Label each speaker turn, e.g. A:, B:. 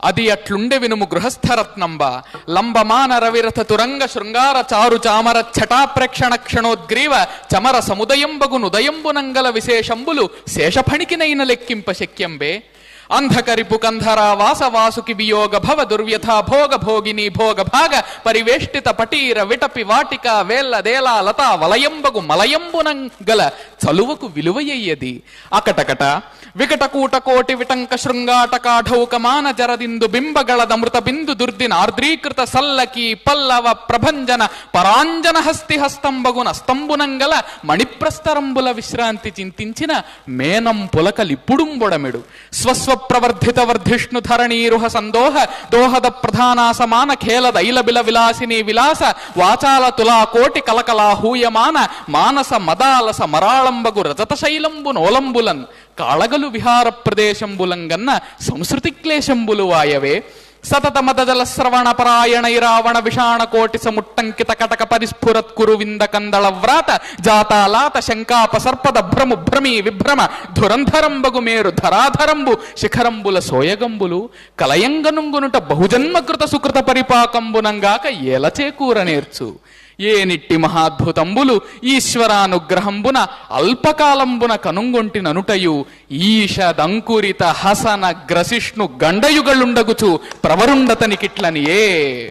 A: అది అట్లుండె వినుము గృహస్థరత్నంబ లంబమాన రవిరథ తురంగ శృంగార చారు చామర ఛటాప్రేక్షణ క్షణోద్గ్రీవ చమర సముదయంబగునుదయంబునంగల విశేషంబులు శేషఫణికినైన లెక్కింప శక్యంబే అంధకరిపు కంధర వాసవాసుకి వియోగ భవ దుర్వ్యథా భోగ భోగిని భోగ భాగ పరివేష్టిత పటీర విటపి వాటిక వేల్ల దేలా లతా వలయంబగు మలయంబునంగల చలువకు విలువయ్యది అకటకట వికటకూట కోటి విటంక శృంగాటకాఢౌకమాన జరదిందు బింబగళదమృత బిందు దుర్దిన ఆర్ద్రీకృత సల్లకి పల్లవ ప్రభంజన పరాంజన హస్తి హస్తంబగున స్తంభునంగల మణిప్రస్తరంబుల విశ్రాంతి చింతించిన మేనం పులకలిప్పుడుంబొడమెడు స్వస్వ ప్రవర్ధిత వర్ధిష్ణు ధరణీరుహ సందోహ దోహద ప్రధానాసమాన ఖేల దైలబిల విలాసిని విలాస వాచాల తులా కోటి కలకలా హూయమాన మానస మదాలస మరాళంబగు రజత శైలంబు నోలంబులన్ కాళగలు విహార ప్రదేశంబులంగన్న సంస్కృతి క్లేశంబులు వాయవే సతత మదజల శ్రవణ పరాయణైరావణ విషాణ కోటి సముట్టంకిత కటక పరిస్ఫురత్ కురు వింద కందళ వ్రాత జాతాలాత శంకాప సర్పద భ్రము భ్రమీ విభ్రమ ధురంధరంబగు మేరు ధరాధరంబు శిఖరంబుల సోయగంబులు కలయంగనుంగునుట బహుజన్మకృత సుకృత పరిపాకంబునంగాక ఏల చేకూర నేర్చు ఏ నిట్టి మహాద్భుతంబులు ఈశ్వరానుగ్రహంబున అల్పకాలంబున కనుంగొంటిననుటయు ఈషదంకురిత హసన గ్రసిష్ణు గండయుగళుండగుచు ప్రవరుండతనికిట్లనియే.